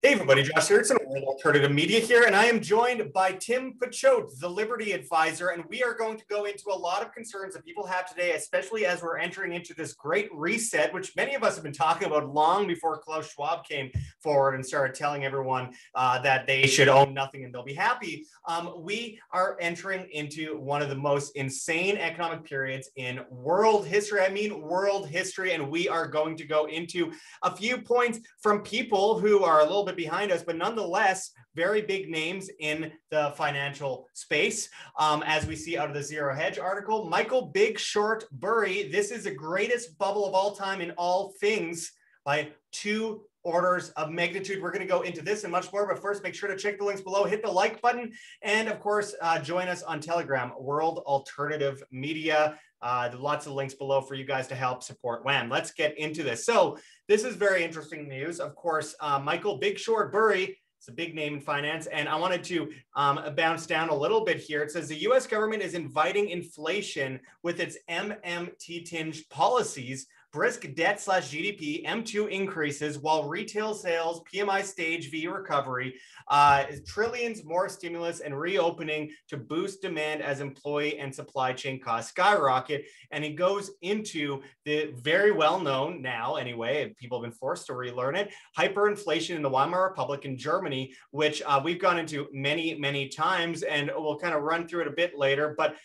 Hey everybody, Josh Sigurdson, World Alternative Media here, and I am joined by Tim Picciott, the Liberty Advisor, and we are going to go into a lot of concerns that people have today, especially as we're entering into this great reset, which many of us have been talking about long before Klaus Schwab came forward and started telling everyone that they should own nothing and they'll be happy. We are entering into one of the most insane economic periods in world history. I mean world history, and we are going to go into a few points from people who are a little bit behind us, but nonetheless, very big names in the financial space. As we see out of the Zero Hedge article, Michael Big Short Burry, this is the greatest bubble of all time in all things by 2 orders of magnitude. We're going to go into this and much more, but first, make sure to check the links below, hit the like button, and of course, join us on Telegram, World Alternative Media. Lots of links below for you guys to help support WAM. Let's get into this. So this is very interesting news. Of course, Michael Big Short Burry, it's a big name in finance. And I wanted to bounce down a little bit here. It says the US government is inviting inflation with its MMT-tinged policies, brisk debt/GDP, M2 increases, while retail sales, PMI stage V recovery, trillions more stimulus and reopening to boost demand as employee and supply chain costs skyrocket. And he goes into the very well-known now, anyway, people have been forced to relearn it, hyperinflation in the Weimar Republic in Germany, which we've gone into many, many times, and we'll kind of run through it a bit later. But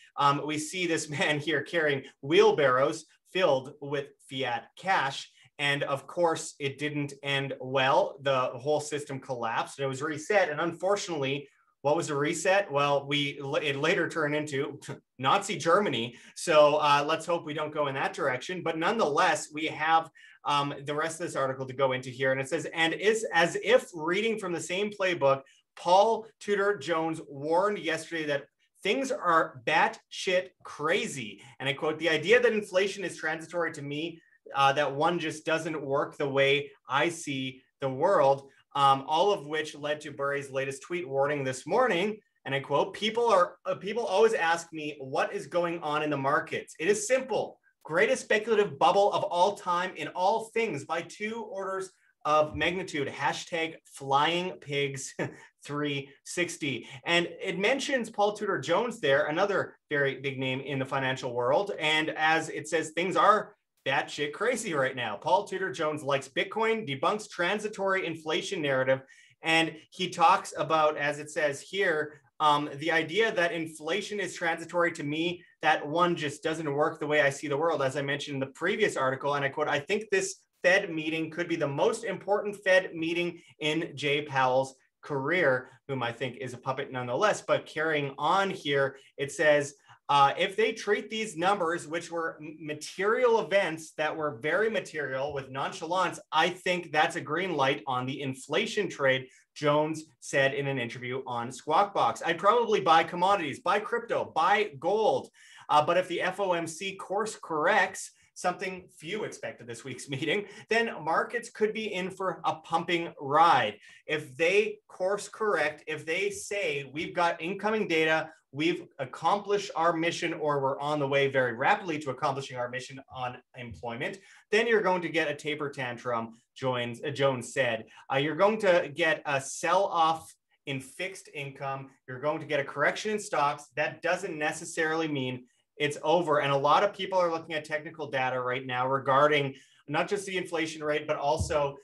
we see this man here carrying wheelbarrows filled with fiat cash. And of course, it didn't end well. The whole system collapsed and it was reset. And unfortunately, what was the reset? Well, it later turned into Nazi Germany. So let's hope we don't go in that direction. But nonetheless, we have the rest of this article to go into here. And it says, and is as if reading from the same playbook, Paul Tudor Jones warned yesterday that things are batshit crazy. And I quote, the idea that inflation is transitory to me, that one just doesn't work the way I see the world, all of which led to Burry's latest tweet warning this morning. And I quote, people always ask me what is going on in the markets. It is simple. Greatest speculative bubble of all time in all things by 2 orders of magnitude, hashtag flying pigs 360. And it mentions Paul Tudor Jones there, another very big name in the financial world. And as it says, things are batshit crazy right now. Paul Tudor Jones likes Bitcoin, debunks transitory inflation narrative. And he talks about, as it says here, the idea that inflation is transitory to me, that one just doesn't work the way I see the world. As I mentioned in the previous article, and I quote, I think this Fed meeting could be the most important Fed meeting in Jay Powell's career, whom I think is a puppet nonetheless. But carrying on here, it says, if they treat these numbers, which were material events that were very material with nonchalance, I think that's a green light on the inflation trade, Jones said in an interview on Squawk Box. I'd probably buy commodities, buy crypto, buy gold. But if the FOMC course corrects, something few expected this week's meeting, then markets could be in for a pumping ride. If they course correct, if they say we've got incoming data, we've accomplished our mission, or we're on the way very rapidly to accomplishing our mission on employment, then you're going to get a taper tantrum, Jones said. You're going to get a sell-off in fixed income. You're going to get a correction in stocks. That doesn't necessarily mean it's over. And a lot of people are looking at technical data right now regarding not just the inflation rate, but also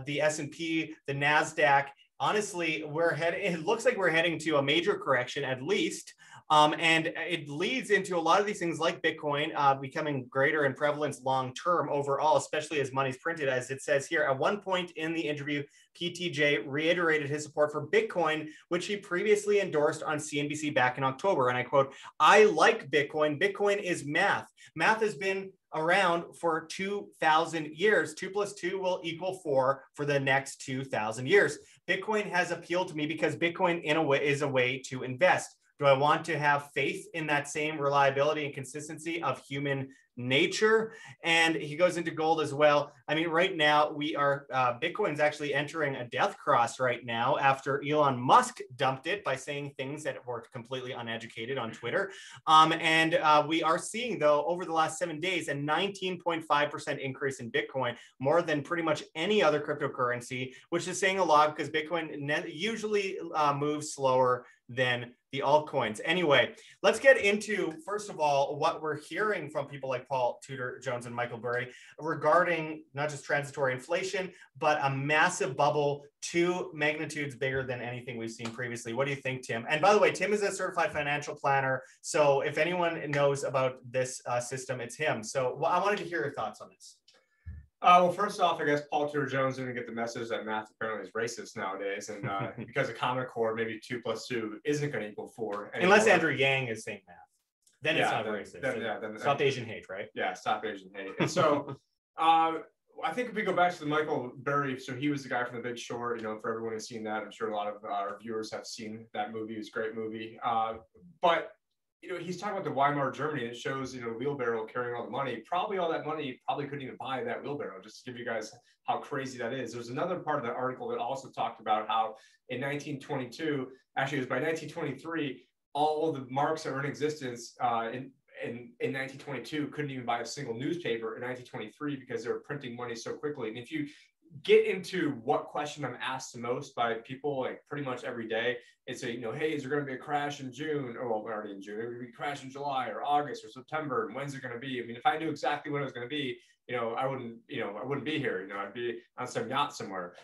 the S&P, the NASDAQ. Honestly, it looks like we're heading to a major correction at least. And it leads into a lot of these things like Bitcoin becoming greater in prevalence long-term overall, especially as money's printed, as it says here. At one point in the interview, PTJ reiterated his support for Bitcoin, which he previously endorsed on CNBC back in October. And I quote, I like Bitcoin. Bitcoin is math. Math has been around for 2,000 years. 2 + 2 will equal 4 for the next 2,000 years. Bitcoin has appealed to me because Bitcoin in a way is a way to invest. Do I want to have faith in that same reliability and consistency of human nature. And he goes into gold as well. I mean, right now we are, Bitcoin's actually entering a death cross right now after Elon Musk dumped it by saying things that were completely uneducated on Twitter. We are seeing, though, over the last 7 days, a 19.5% increase in Bitcoin, more than pretty much any other cryptocurrency, which is saying a lot because Bitcoin usually moves slower than the altcoins. Anyway, let's get into, first of all, what we're hearing from people like Paul Tudor Jones and Michael Burry regarding not just transitory inflation, but a massive bubble 2 magnitudes bigger than anything we've seen previously. What do you think, Tim? And by the way, Tim is a certified financial planner. So if anyone knows about this system, it's him. So I wanted to hear your thoughts on this. Well, first off, I guess Paul Tudor Jones didn't get the message that math apparently is racist nowadays, and because of Common Core, maybe 2 + 2 isn't going to equal 4 anymore. Unless Andrew Yang is saying math, then it's not racist. Then stop Asian hate, right? Yeah, stop Asian hate. And so, I think if we go back to the Michael Burry, so he was the guy from The Big Short. You know, for everyone who's seen that, I'm sure a lot of our viewers have seen that movie. It was a great movie, but you know, he's talking about the Weimar Germany, and it shows, you know, wheelbarrow carrying all the money. Probably all that money couldn't even buy that wheelbarrow, just to give you guys how crazy that is. There's another part of the article that also talked about how in 1922, actually it was by 1923, all of the marks that were in existence in 1922 couldn't even buy a single newspaper in 1923 because they were printing money so quickly. And if you get into what question I'm asked the most by people, like pretty much every day, it's a, you know, hey, is there going to be a crash in June? Or well, we're already in June. It would be a crash in July or August or September. And when's it going to be? I mean, if I knew exactly when it was going to be, you know, I wouldn't be here. You know, I'd be on some yacht somewhere.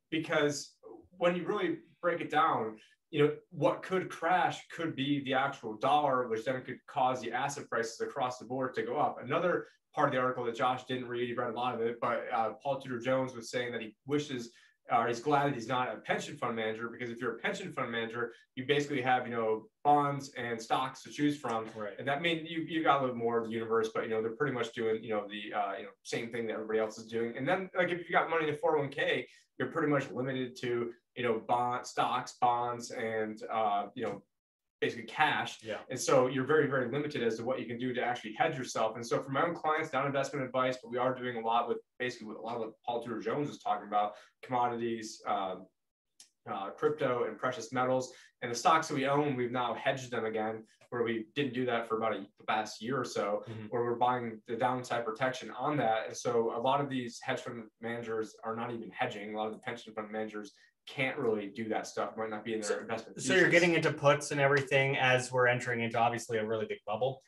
Because when you really break it down, you know, what could crash could be the actual dollar, which then could cause the asset prices across the board to go up. Another part of the article that Josh didn't read, he read a lot of it, but Paul Tudor Jones was saying that he wishes, he's glad that he's not a pension fund manager, because if you're a pension fund manager, you basically have, you know, bonds and stocks to choose from. Right. And that means you got a little more of the universe, but, you know, they're pretty much doing, you know, the same thing that everybody else is doing. And then, like, if you got money in a 401k, you're pretty much limited to, you know, stocks, bonds, and, you know, basically cash. Yeah. And so you're very, very limited as to what you can do to actually hedge yourself. And so for my own clients, not investment advice, but we are doing a lot with basically with a lot of what Paul Tudor Jones is talking about, commodities, crypto and precious metals. And the stocks that we own, we've now hedged them again, where we didn't do that for about the past year or so, where we're buying the downside protection on that. And so a lot of these hedge fund managers are not even hedging. A lot of the pension fund managers can't really do that stuff, might not be in their investment thesis. So you're getting into puts and everything as we're entering into obviously a really big bubble.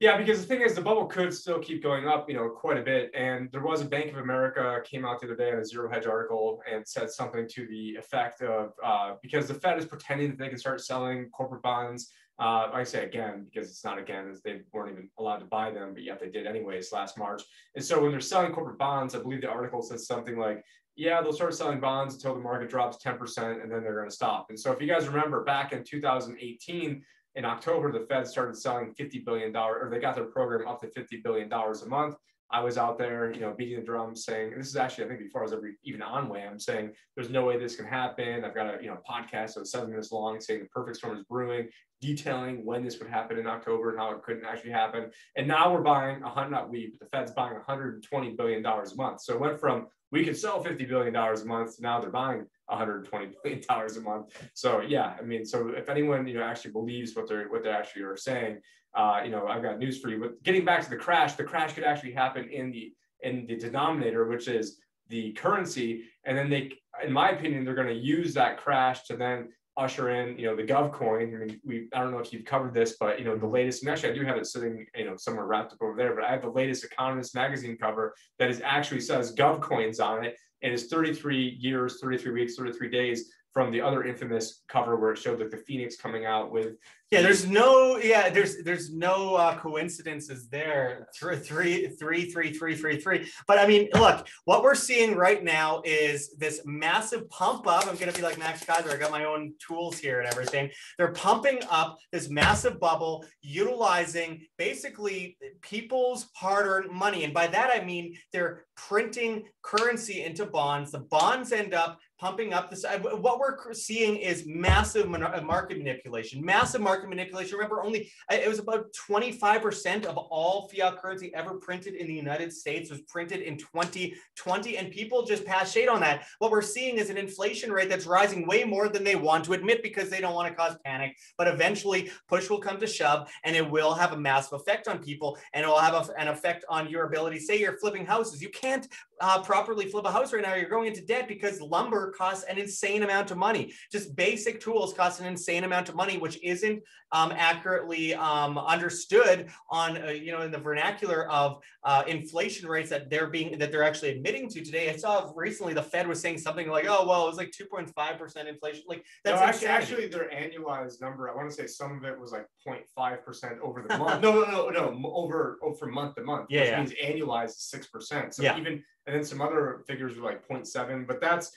Yeah, because the thing is, the bubble could still keep going up, you know, quite a bit. And there was a Bank of America came out the other day on a Zero Hedge article and said something to the effect of, because the Fed is pretending that they can start selling corporate bonds. I say again, because it's not again, as they weren't even allowed to buy them, but yet they did anyways last March. And so when they're selling corporate bonds, I believe the article says something like, yeah, they'll start selling bonds until the market drops 10%, and then they're going to stop. And so if you guys remember, back in 2018, in October, the Fed started selling $50 billion, or they got their program up to $50 billion a month. I was out there, you know, beating the drum saying, this is actually, I think before I was ever even on WAM, saying there's no way this can happen. I've got a, you know, podcast that was 7 minutes long saying the perfect storm is brewing, detailing when this would happen in October and how it couldn't actually happen. And now we're buying, not we, but the Fed's buying $120 billion a month. So it went from, we could sell $50 billion a month, now they're buying $120 billion a month. So yeah, I mean, so if anyone, you know, actually believes what they actually are saying, you know, I've got news for you. But getting back to the crash could actually happen in the denominator, which is the currency. And then they, in my opinion, they're going to use that crash to then usher in, you know, the Gov coin. I mean, I don't know if you've covered this, but, you know, the latest, and actually I do have it sitting, you know, somewhere wrapped up over there, but I have the latest Economist magazine cover that is actually says Gov coins on it. And it's 33 years, 33 weeks, 33 days from the other infamous cover where it showed like the Phoenix coming out with. Yeah, there's no coincidences there. 33333. But I mean, look, what we're seeing right now is this massive pump up. I'm gonna be like Max Kaiser. I got my own tools here and everything. They're pumping up this massive bubble, utilizing basically people's hard-earned money. And by that I mean they're printing currency into bonds. The bonds end up pumping up this. What we're seeing is massive market manipulation. Massive market manipulation. Remember, only it was about 25% of all fiat currency ever printed in the United States was printed in 2020, and people just pass shade on that. What we're seeing is an inflation rate that's rising way more than they want to admit because they don't want to cause panic. But eventually, push will come to shove, and it will have a massive effect on people, and it will have an effect on your ability. Say you're flipping houses, you can't properly flip a house right now. You're going into debt because lumber costs an insane amount of money. Just basic tools cost an insane amount of money, which isn't accurately understood on in the vernacular of inflation rates that they're actually admitting to today. I saw recently the Fed was saying something like, oh well, it was like 2.5% inflation. Like that's no, actually their annualized number, I want to say some of it was like 0.5% over the month. no, over month to month, which means annualized 6%. So even, and then some other figures were like 0.7, but that's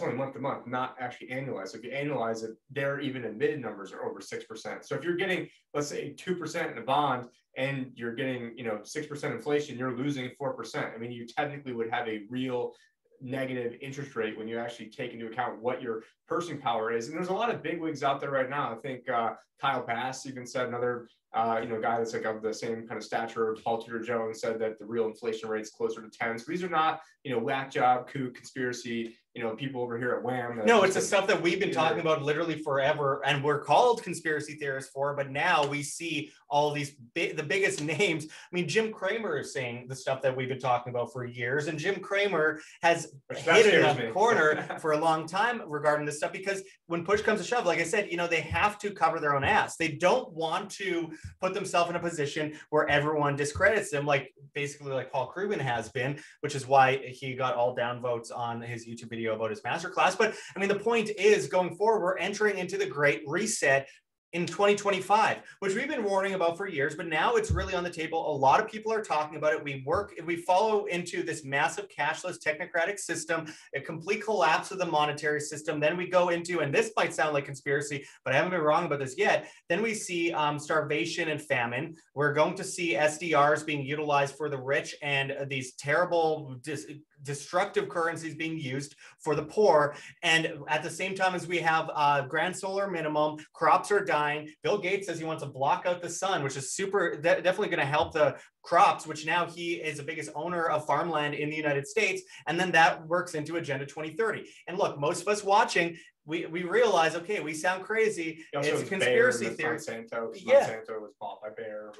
only month to month, not actually annualized. So if you annualize it, their even admitted numbers are over 6%. So if you're getting, let's say 2% in a bond and you're getting, 6% inflation, you're losing 4%. I mean, you technically would have a real negative interest rate when you actually take into account what your purchasing power is. And there's a lot of bigwigs out there right now. I think Kyle Bass even said, another guy that's like of the same kind of stature, Paul Tudor Jones, said that the real inflation rate is closer to 10. So these are not, whack job, coup, conspiracy, people over here at Wham. No, it's the stuff that we've been talking about literally forever, and we're called conspiracy theorists for, but now we see all these the biggest names. I mean, Jim Cramer is saying the stuff that we've been talking about for years, and Jim Cramer has hit in a corner for a long time regarding this stuff, because when push comes to shove, like I said, they have to cover their own ass. They don't want to put themselves in a position where everyone discredits them, basically like Paul Krugman has been, which is why he got all down votes on his YouTube video about his masterclass. But I mean, the point is, going forward, we're entering into the Great Reset in 2025, which we've been warning about for years, but now it's really on the table. A lot of people are talking about it. We follow into this massive cashless technocratic system, a complete collapse of the monetary system. Then we go into, and this might sound like conspiracy, but I haven't been wrong about this yet. Then we see starvation and famine. We're going to see SDRs being utilized for the rich, and these terrible destructive currencies being used for the poor. And at the same time as we have grand solar minimum, crops are dying. Bill Gates says he wants to block out the sun, which is definitely going to help the crops, which now he is the biggest owner of farmland in the United States. And then that works into Agenda 2030. And look, most of us watching, we realize, okay, we sound crazy. It's a conspiracy theory. Monsanto was bought by Bayer.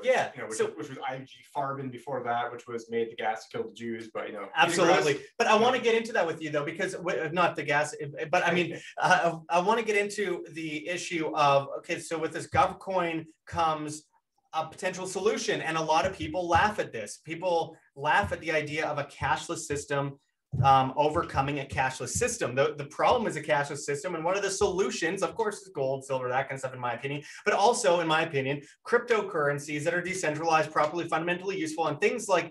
Which was IG Farben before that, which was made the gas to kill the Jews. But absolutely. But I want to get into that with you though, because not the gas, but I mean, I want to get into the issue of, okay, so with this GovCoin comes a potential solution, and a lot of people laugh at this. People laugh at the idea of a cashless system overcoming a cashless system. The problem is a cashless system, and one of the solutions, of course, is gold, silver, that kind of stuff, in my opinion, but also, in my opinion, cryptocurrencies that are decentralized, properly, fundamentally useful, and things like,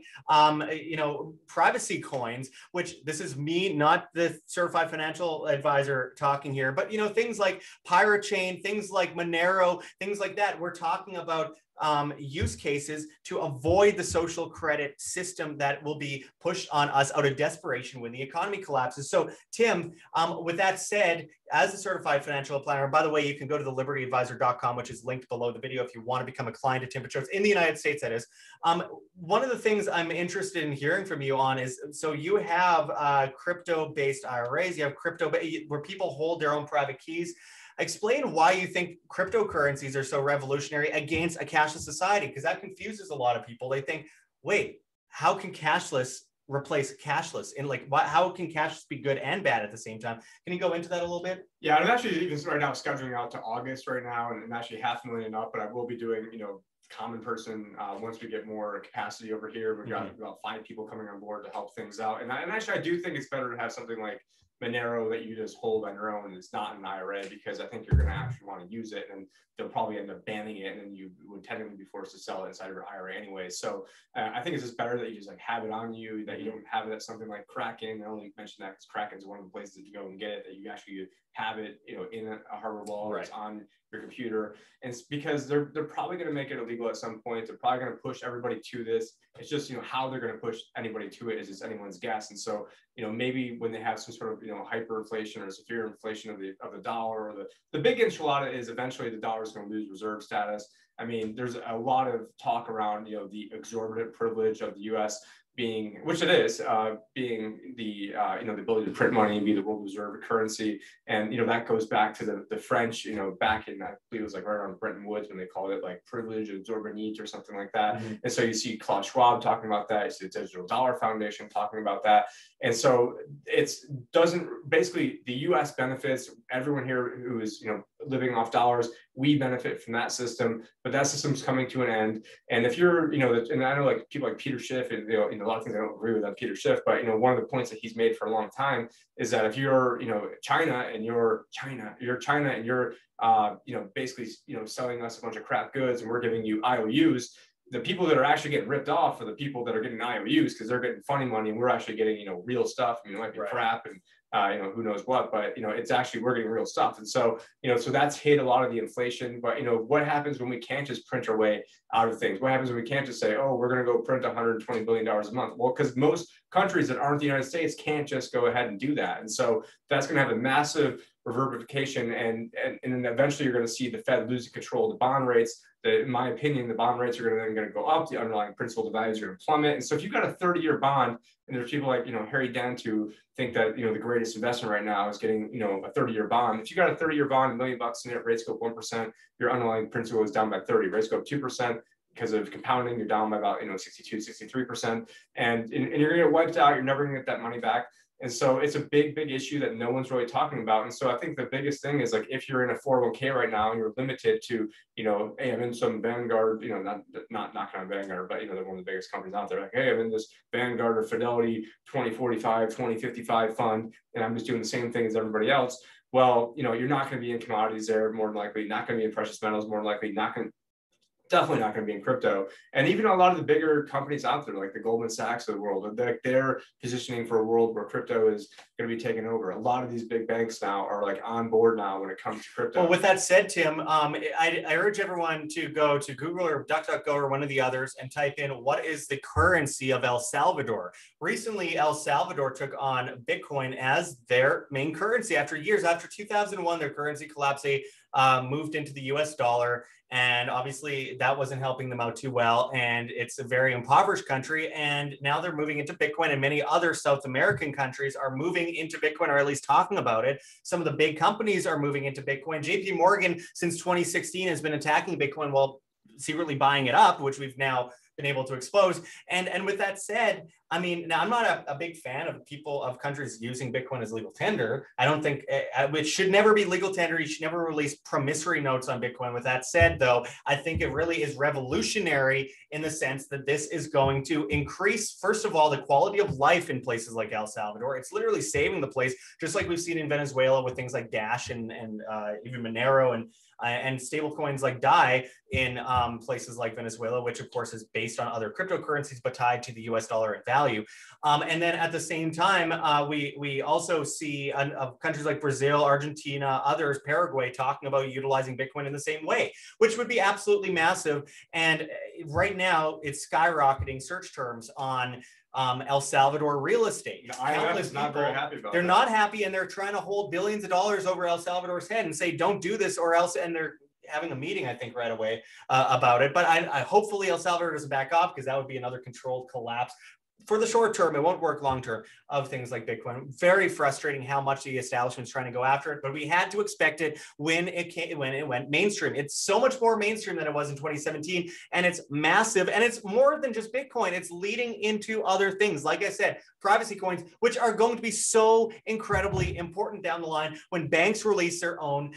privacy coins, which this is me, not the certified financial advisor talking here, but, things like Pirate Chain, things like Monero, things like that. We're talking about use cases to avoid the social credit system that will be pushed on us out of desperation when the economy collapses. So, Tim, with that said, as a certified financial planner, by the way, you can go to thelibertyadvisor.com, which is linked below the video if you want to become a client of Tim Picciott in the United States, that is. One of the things I'm interested in hearing from you on is, so you have crypto-based IRAs, you have crypto where people hold their own private keys. Explain why you think cryptocurrencies are so revolutionary against a cashless society, because that confuses a lot of people. They think, wait, how can cashless replace cashless? And how can cashless be good and bad at the same time? Can you go into that a little bit? Yeah, I'm actually even right now scheduling out to August right now, and I'm actually 500,000 up, but I will be doing, common person once we get more capacity over here. We've got about 5 people coming on board to help things out. And actually, I do think it's better to have something like Monero that you just hold on your own. It's not an IRA, because I think you're going to actually want to use it, and they'll probably end up banning it, and then you would technically be forced to sell it inside your IRA anyway. So I think it's just better that you just have it on you, that you don't have it at something like Kraken. I only mention that because Kraken's one of the places that you go and get it, that you actually have it, in a hardware wallet, right, on your computer. And it's because they're probably going to make it illegal at some point. They're probably going to push everybody to this. It's just, how they're going to push anybody to it is just anyone's guess. And so, maybe when they have some sort of, hyperinflation or severe inflation of the dollar. Or the big enchilada is eventually the dollar is going to lose reserve status. I mean, there's a lot of talk around, the exorbitant privilege of the U.S. being, which it is, being the, the ability to print money and be the world reserve currency. And, that goes back to the French, back in, I believe it was like right around Bretton Woods when they called it like privilege, exorbitant or something like that. Mm-hmm. And so you see Klaus Schwab talking about that. You see the Digital Dollar Foundation talking about that. And so basically the U.S. benefits, everyone here who is, living off dollars, we benefit from that system, but that system's coming to an end. And if you're, and I know like people like Peter Schiff, and a lot of things I don't agree with on Peter Schiff, but one of the points that he's made for a long time is that if you're, China and you're basically, selling us a bunch of crap goods and we're giving you IOUs, the people that are actually getting ripped off are the people that are getting IOUs because they're getting funny money and we're actually getting, real stuff. I mean, it might be crap and, who knows what, but, it's actually, we're getting real stuff. And so, so that's hit a lot of the inflation, but, what happens when we can't just print our way out of things? What happens when we can't just say, oh, we're going to go print $120 billion a month? Well, because most countries that aren't the United States can't just go ahead and do that. And so that's going to have a massive reverberation and then eventually you're going to see the Fed losing control of the bond rates. In my opinion, the bond rates are going to go up, the underlying principal values are going to plummet. And so if you've got a 30-year bond, and there's people like, Harry Dent who think that, the greatest investment right now is getting, a 30-year bond. If you got a 30-year bond, $1 million in it, rates go up 1%, your underlying principal is down by 30, rates go up 2%. Because of compounding, you're down by about 62, 63%, and you're going to get wiped out. You're never going to get that money back. And so it's a big issue that no one's really talking about. And so I think the biggest thing is like if you're in a 401k right now and you're limited to, hey, I'm in some Vanguard, not knocking on Vanguard, but they're one of the biggest companies out there. Like, hey, I'm in this Vanguard or Fidelity 2045, 2055 fund, and I'm just doing the same thing as everybody else. Well, you're not going to be in commodities there, more than likely, not going to be in precious metals, more than likely, definitely not going to be in crypto. And even a lot of the bigger companies out there, like the Goldman Sachs of the world, they're positioning for a world where crypto is going to be taken over. A lot of these big banks now are like on board now when it comes to crypto. Well, with that said, Tim, I urge everyone to go to Google or DuckDuckGo or one of the others and type in what is the currency of El Salvador. Recently, El Salvador took on Bitcoin as their main currency after years. After 2001, their currency collapsed. They moved into the US dollar. And obviously that wasn't helping them out too well. And it's a very impoverished country. And now they're moving into Bitcoin, and many other South American countries are moving into Bitcoin, or at least talking about it. Some of the big companies are moving into Bitcoin. JP Morgan, since 2016, has been attacking Bitcoin while secretly buying it up, which we've now been able to expose. And with that said, I mean, now I'm not a big fan of countries using Bitcoin as legal tender. I don't think it should never be legal tender. You should never release promissory notes on Bitcoin. With that said, though, I think it really is revolutionary in the sense that this is going to increase, first of all, the quality of life in places like El Salvador. It's literally saving the place, just like we've seen in Venezuela with things like Dash and even Monero and stable coins like DAI in places like Venezuela, which of course is based on other cryptocurrencies, but tied to the US dollar in value. And then at the same time, we also see countries like Brazil, Argentina, others, Paraguay, talking about utilizing Bitcoin in the same way, which would be absolutely massive. And right now it's skyrocketing search terms on El Salvador real estate. The IMF is not very happy about They're that. not happy, and they're trying to hold billions of dollars over El Salvador's head and say, don't do this or else, and they're having a meeting, I think, right away about it. But I hopefully El Salvador doesn't back off, because that would be another controlled collapse. For the short term, it won't work long term of things like Bitcoin. Very frustrating how much the establishment's trying to go after it, but we had to expect it when it went mainstream. It's so much more mainstream than it was in 2017, and it's massive, and it's more than just Bitcoin. It's leading into other things. Like I said, privacy coins, which are going to be so incredibly important down the line when banks release their own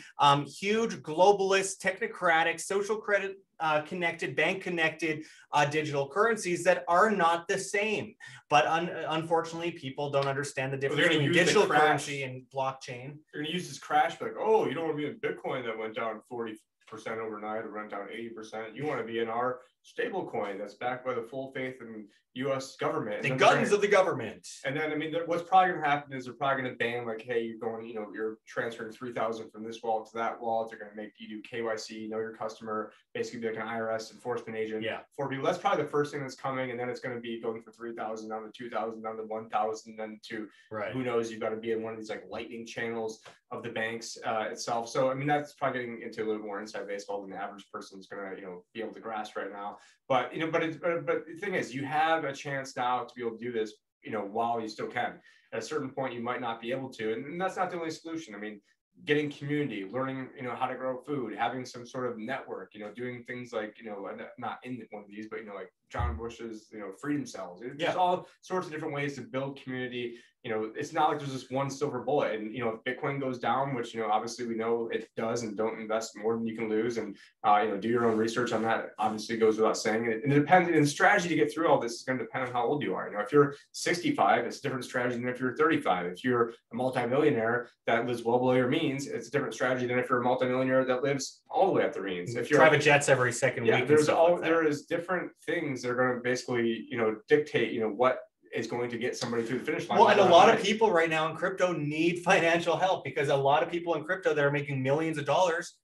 huge globalist, technocratic, social credit connected, bank connected digital currencies that are not the same. But unfortunately, people don't understand the difference between digital currency and blockchain. They're going to use this crash, like, oh, you don't want to be in Bitcoin that went down 40 6% overnight or went down 80%. You want to be in our stable coin that's backed by the full faith in U.S. government. The guns of the government. And then, I mean, what's probably going to happen is they're probably going to ban, like, hey, you're going, you know, you're transferring 3,000 from this wallet to that wallet. They're going to make you do KYC, know your customer, basically be like an IRS enforcement agent for people. That's probably the first thing that's coming. And then it's going to be going from 3,000 down to 2,000, down to 1,000, then to who knows, you've got to be in one of these like lightning channels of the banks itself. So, I mean, that's probably getting into a little more inside baseball than the average person is going to, you know, be able to grasp right now. But, you know, but the thing is, you have a chance now to be able to do this, you know, while you still can. At a certain point, you might not be able to, and that's not the only solution. I mean, getting community, learning, you know, how to grow food, having some sort of network, you know, doing things like, you know, not in one of these, but, you know, like John Bush's, you know, freedom cells. There's all sorts of different ways to build community. You know, it's not like there's just one silver bullet. And, you know, if Bitcoin goes down, which, you know, obviously we know it does, and don't invest more than you can lose, and, you know, do your own research on that, obviously goes without saying. And it depends, and the strategy to get through all this is going to depend on how old you are. You know, if you're 65, it's a different strategy than if you're 35. If you're a multimillionaire that lives well below your means, it's a different strategy than if you're a multimillionaire that lives all the way up the means. If you're private jets every second week. There is different things that are going to basically, you know, dictate, you know, what is going to get somebody through the finish line. Well, and a lot of people right now in crypto need financial help, because a lot of people in crypto that are making millions of dollars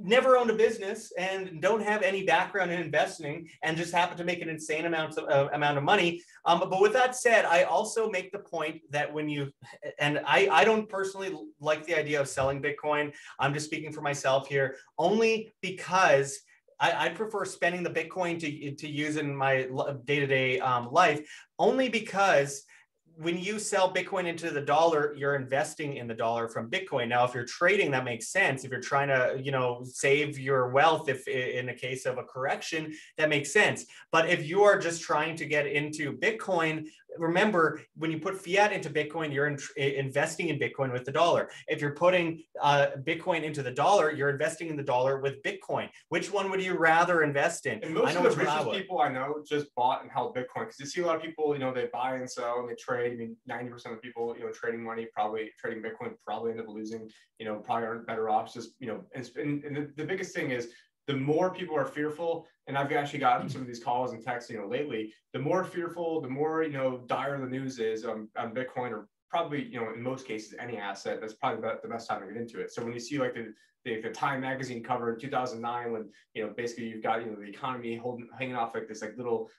never owned a business and don't have any background in investing and just happen to make an insane amount of money. But with that said, I also make the point that when you, and I don't personally like the idea of selling Bitcoin. I'm just speaking for myself here, only because I prefer spending the Bitcoin to use in my day-to-day life, only because when you sell Bitcoin into the dollar, you're investing in the dollar from Bitcoin. Now, if you're trading, that makes sense. If you're trying to, you know, save your wealth, if in the case of a correction, that makes sense. But if you are just trying to get into Bitcoin, remember, when you put fiat into Bitcoin, you're investing in Bitcoin with the dollar. If you're putting Bitcoin into the dollar, you're investing in the dollar with Bitcoin. Which one would you rather invest in? And most of the richest people I know just bought and held Bitcoin, because you see a lot of people, you know, they buy and sell and they trade. I mean, 90% of people, you know, trading money, probably trading Bitcoin, probably end up losing, you know, probably aren't better off. Just, you know, and the biggest thing is, the more people are fearful, and I've actually gotten some of these calls and texts, you know, lately, the more fearful, the more, you know, dire the news is on Bitcoin, or probably, you know, in most cases, any asset, that's probably the best time to get into it. So when you see like the Time magazine cover in 2009, when, you know, basically you've got, you know, the economy hanging off like this like little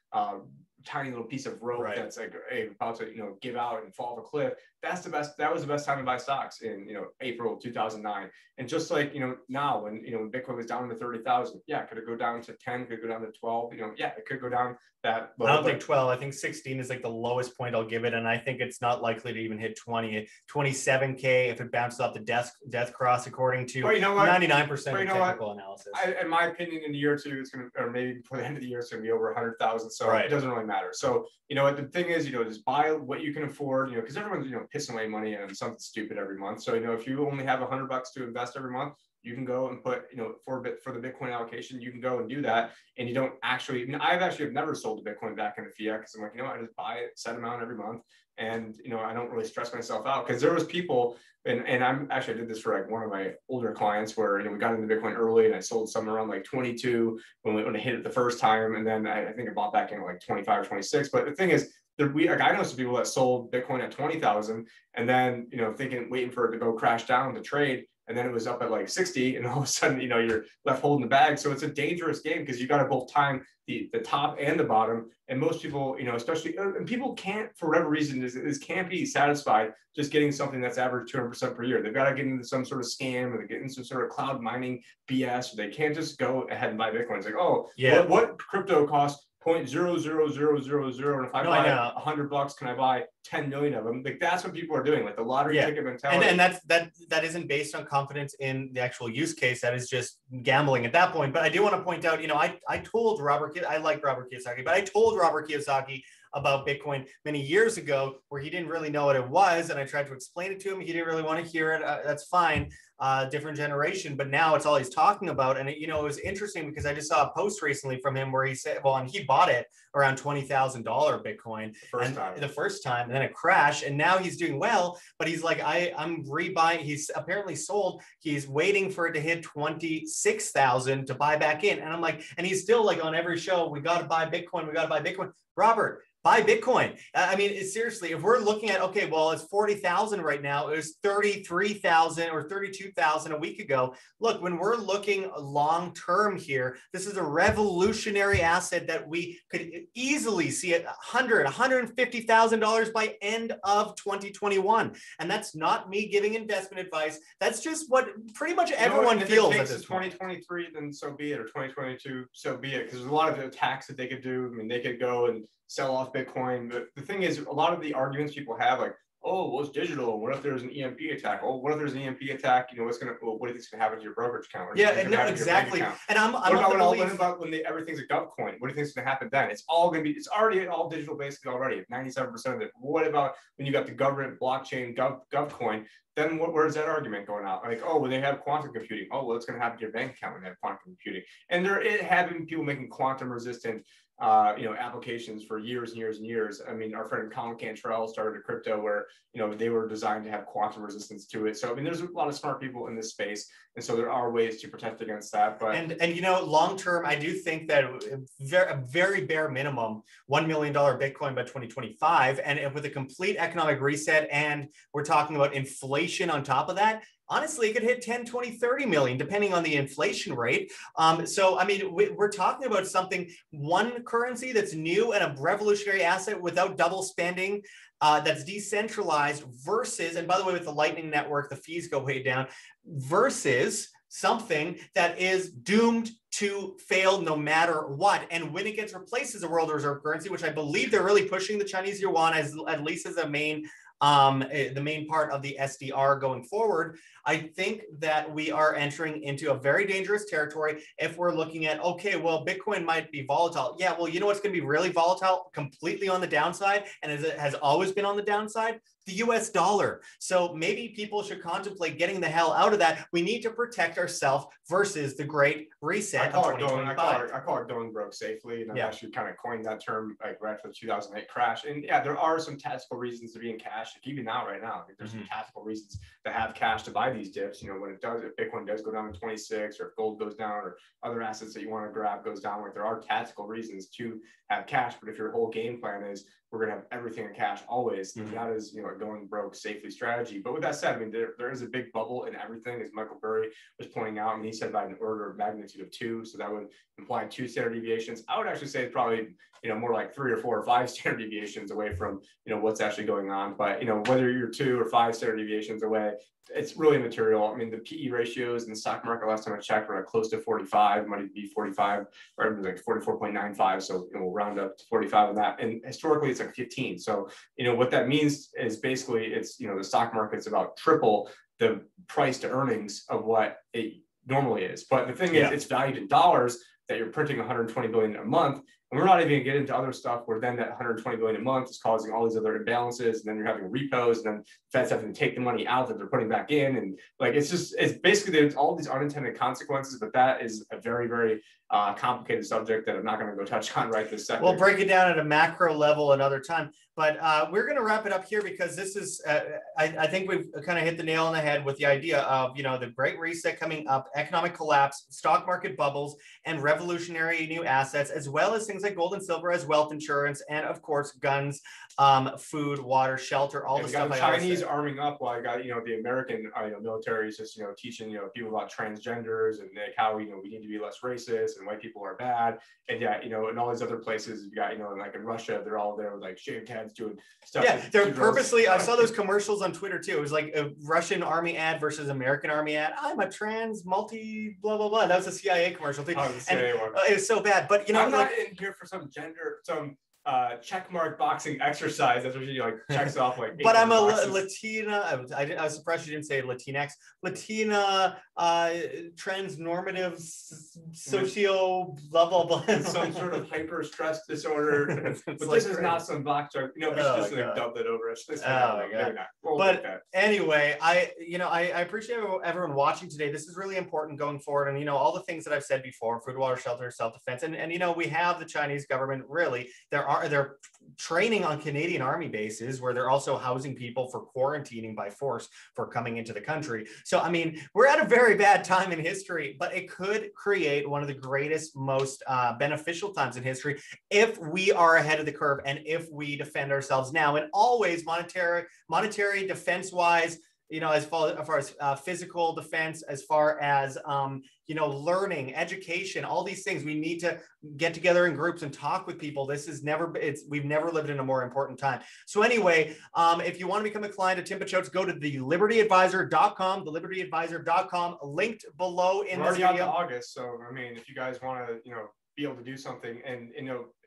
tiny little piece of rope that's like about to, you know, give out and fall off a cliff. That's the best. That was the best time to buy stocks in, you know, April 2009. And just like, you know, now when, you know, when Bitcoin was down to 30,000, yeah, could it go down to 10? Could it go down to 12? You know, yeah, it could go down that low. I don't think 12. I think 16 is like the lowest point I'll give it, and I think it's not likely to even hit 20. 27K if it bounces off the death cross, according to 99% of technical analysis. In my opinion, in a year or two, it's going to, or maybe before the end of the year, it's going to be over 100,000. So it doesn't really matter. So, you know, the thing is, you know, just buy what you can afford, you know, because everyone's, you know, pissing away money on something stupid every month. So, you know, if you only have $100 to invest every month, you can go and put, you know, for the Bitcoin allocation, you can go and do that. And you don't actually, I've actually never sold the Bitcoin back into fiat, because I'm like, you know, I just buy it, set amount every month. And, you know, I don't really stress myself out, because there was people, and I did this for like one of my older clients where, you know, we got into Bitcoin early and I sold some around like 22 when it hit it the first time. And then I think I bought back in like 25 or 26. But the thing is, I know some people that sold Bitcoin at 20,000 and then, you know, waiting for it to go crash down to trade. And then it was up at like 60, and all of a sudden, you know, you're left holding the bag. So it's a dangerous game, because you got to both time the top and the bottom. And most people, you know, especially, and people can't, for whatever reason, this can't be satisfied just getting something that's average 200% per year. They've got to get into some sort of scam, or they get into some sort of cloud mining BS, or they can't just go ahead and buy Bitcoin. It's like, oh, yeah, what crypto costs 0.00000, and if I buy $100, can I buy 10 million of them? Like, that's what people are doing, like the lottery ticket mentality. And that isn't based on confidence in the actual use case. That is just gambling at that point. But I do want to point out, you know, I told Robert, I like Robert Kiyosaki, but I told Robert Kiyosaki about Bitcoin many years ago, where he didn't really know what it was, and I tried to explain it to him. He didn't really want to hear it. That's fine. different generation, but now it's all he's talking about. And it was interesting because I just saw a post recently from him where he said, well, and he bought it around $20,000 Bitcoin the first time, and then it crashed, and now he's doing well, but he's like, I'm rebuying. He's apparently sold. He's waiting for it to hit 26,000 to buy back in. And I'm like, and he's still like on every show, we got to buy Bitcoin. We got to buy Bitcoin. Robert, buy Bitcoin. I mean, seriously, if we're looking at, okay, well, it's 40,000 right now. It was 33,000 or 32,000 a week ago. Look, when we're looking long-term here, this is a revolutionary asset that we could easily see at $150,000 by end of 2021. And that's not me giving investment advice. That's just what pretty much everyone feels at this 2023, then so be it, or 2022, so be it. Because there's a lot of attacks that they could do. I mean, they could go and sell off Bitcoin. But the thing is, a lot of the arguments people have, like, oh, well, it's digital. What if there's an EMP attack? Oh, what if there's an EMP attack? What do you think is going to happen to your brokerage account? Yeah, exactly. And what about when everything's a gov coin? What do you think is going to happen then? It's already all digital basically already, 97% of it. What about when you got the government blockchain gov coin? Then where's that argument going out? Like, oh, well, they have quantum computing. Oh, well, what's going to happen to your bank account when they have quantum computing? And having people making quantum resistant applications for years and years and years. I mean, our friend Colin Cantrell started a crypto where, they were designed to have quantum resistance to it. So, I mean, there's a lot of smart people in this space. And so there are ways to protect against that. But long term, I do think that a very bare minimum, $1 million Bitcoin by 2025. And with a complete economic reset, and we're talking about inflation on top of that, honestly, it could hit 10, 20, 30 million, depending on the inflation rate. So, I mean, we're talking about one currency that's new and a revolutionary asset without double spending, that's decentralized versus, and by the way, with the Lightning Network, the fees go way down, versus something that is doomed to fail no matter what. And when it gets replaced as a world reserve currency, which I believe they're really pushing the Chinese yuan as at least as the main part of the SDR going forward, I think that we are entering into a very dangerous territory if we're looking at, okay, well, Bitcoin might be volatile. Yeah, well, you know what's going to be really volatile, completely on the downside, and as it has always been on the downside? The US dollar. So maybe people should contemplate getting the hell out of that. We need to protect ourselves versus the great reset of 2025. I call it going broke safely. And I actually kind of coined that term like right after the 2008 crash. And yeah, there are some tactical reasons to be in cash. Like even now, right now, there's some tactical reasons to have cash to buy these dips. When it does, if Bitcoin does go down to 26, or if gold goes down, or other assets that you want to grab goes down, there are tactical reasons to have cash. But if your whole game plan is we're going to have everything in cash always, that is, a going broke safely strategy. But with that said, I mean, there is a big bubble in everything, as Michael Burry was pointing out. I mean, he said by an order of magnitude of 2, so that would imply 2 standard deviations. I would actually say it's probably, more like 3 or 4 or 5 standard deviations away from, what's actually going on. But, whether you're 2 or 5 standard deviations away, it's really immaterial. I mean, the PE ratios in the stock market last time I checked were like close to 45, might be 45, or like 44.95. So we'll round up to 45 on that. And historically, it's like 15. So, what that means is basically it's, the stock market's about triple the price to earnings of what it normally is. But the thing is, it's valued in dollars that you're printing 120 billion a month. And we're not even gonna get into other stuff where then that 120 billion a month is causing all these other imbalances, and then you're having repos, and then Fed's having to take the money out that they're putting back in, and like it's basically there's all these unintended consequences. But that is a very, very complicated subject that I'm not going to go touch on right this second. We'll break it down at a macro level another time. But we're going to wrap it up here because this is, I think we've kind of hit the nail on the head with the idea of, the great reset coming up, economic collapse, stock market bubbles, and revolutionary new assets, as well as things like gold and silver as wealth insurance, and of course, guns, food, water, shelter, all the stuff. The Chinese arming up while I got, the American military is just, teaching, people about transgenders and like how, we need to be less racist and white people are bad. And in all these other places, you got, like in Russia, they're all there with like shaved heads doing stuff. Yeah, they're purposely, I saw those commercials on Twitter too. It was like a Russian army ad versus American army ad. I'm a trans multi blah, blah, blah. That was a CIA commercial too. Oh, the CIA one. It was so bad. But, I'm not in here for some checkmark boxing exercise. That's what she like checks off like. But I'm a Latina. I was surprised you didn't say Latinx. Latina, transnormative, socio, blah blah blah. Some sort of hyper stress disorder. But like this is not some box joke. You know, we should just like dub that over it. Maybe not. But anyway, I appreciate everyone watching today. This is really important going forward, and all the things that I've said before: food, water, shelter, self-defense, and we have the Chinese government. Really, they're training on Canadian Army bases where they're also housing people for quarantining by force for coming into the country. So I mean, we're at a very bad time in history, but it could create one of the greatest, most beneficial times in history if we are ahead of the curve and if we defend ourselves now, and always monetary defense-wise, as far as physical defense, as far as, learning, education, all these things. We need to get together in groups and talk with people. We've never lived in a more important time. So anyway, if you want to become a client of Tim Picciott, go to thelibertyadvisor.com, thelibertyadvisor.com, linked below in this video. Already on to August. So, I mean, if you guys want to, be able to do something, and,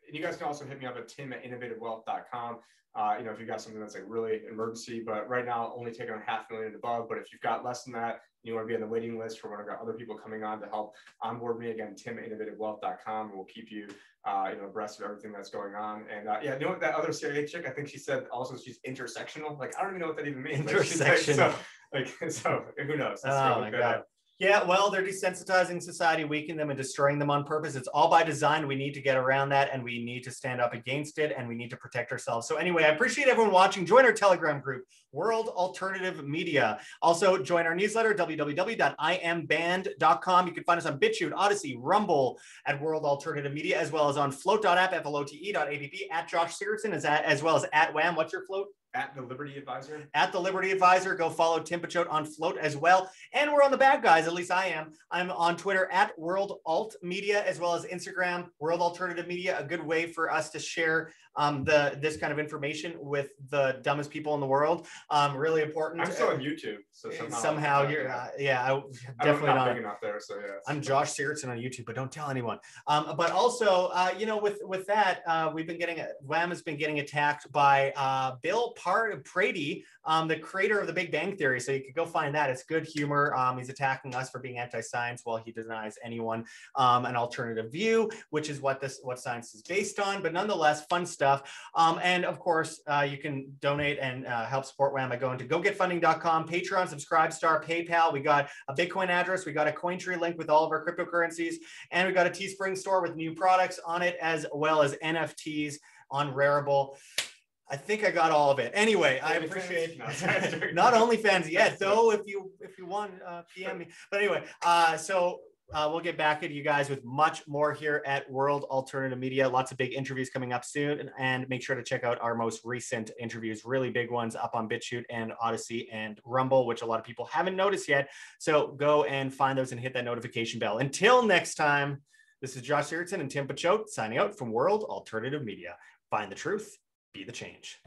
you guys can also hit me up at tim@innovativewealth.com. If you've got something that's like really emergency, but right now only taking on $500,000 and above. But if you've got less than that, you want to be on the waiting list for when I've got other people coming on to help onboard me, again, tim@innovativewealth.com. We'll keep you, abreast of everything that's going on. And what, that other CIA chick, I think she said also she's intersectional. Like, I don't even know what that even means. Intersectional. So who knows? Oh my God. Yeah, well, they're desensitizing society, weakening them, and destroying them on purpose. It's all by design. We need to get around that, and we need to stand up against it, and we need to protect ourselves. So anyway, I appreciate everyone watching. Join our Telegram group, World Alternative Media. Also, join our newsletter, www.imband.com. You can find us on BitChute, Odysee, Rumble, at World Alternative Media, as well as on flote.app, flote.app, at Josh Sigurdson, as well as at Wham. What's your float? At the Liberty Advisor. At the Liberty Advisor. Go follow Tim Picciott on Flote as well. And we're on the bad guys, at least I am. I'm on Twitter at World Alt Media, as well as Instagram, World Alternative Media. A good way for us to share this kind of information with the dumbest people in the world. Really important. I'm still on YouTube, so somehow you're definitely not big enough there. So yeah, I'm Josh Sigurdson on YouTube, but don't tell anyone. But also, with that, Wham has been getting attacked by Bill Prady, the creator of the Big Bang Theory. So you could go find that. It's good humor. He's attacking us for being anti-science while he denies anyone an alternative view, which is what science is based on. But nonetheless, fun stuff. And of course, you can donate and help support Wham by going to gogetfunding.com, Patreon, Subscribestar, PayPal. We got a Bitcoin address. We got a Cointree link with all of our cryptocurrencies. And we got a Teespring store with new products on it, as well as NFTs on Rarible. I think I got all of it. Anyway, I appreciate not OnlyFans yet, though. If you want, PM me. But anyway, we'll get back at you guys with much more here at World Alternative Media. Lots of big interviews coming up soon, and make sure to check out our most recent interviews, really big ones up on BitChute and Odysee and Rumble, which a lot of people haven't noticed yet. So go and find those and hit that notification bell. Until next time, this is Josh Sigurdson and Tim Picciott signing out from World Alternative Media. Find the truth. Be the change.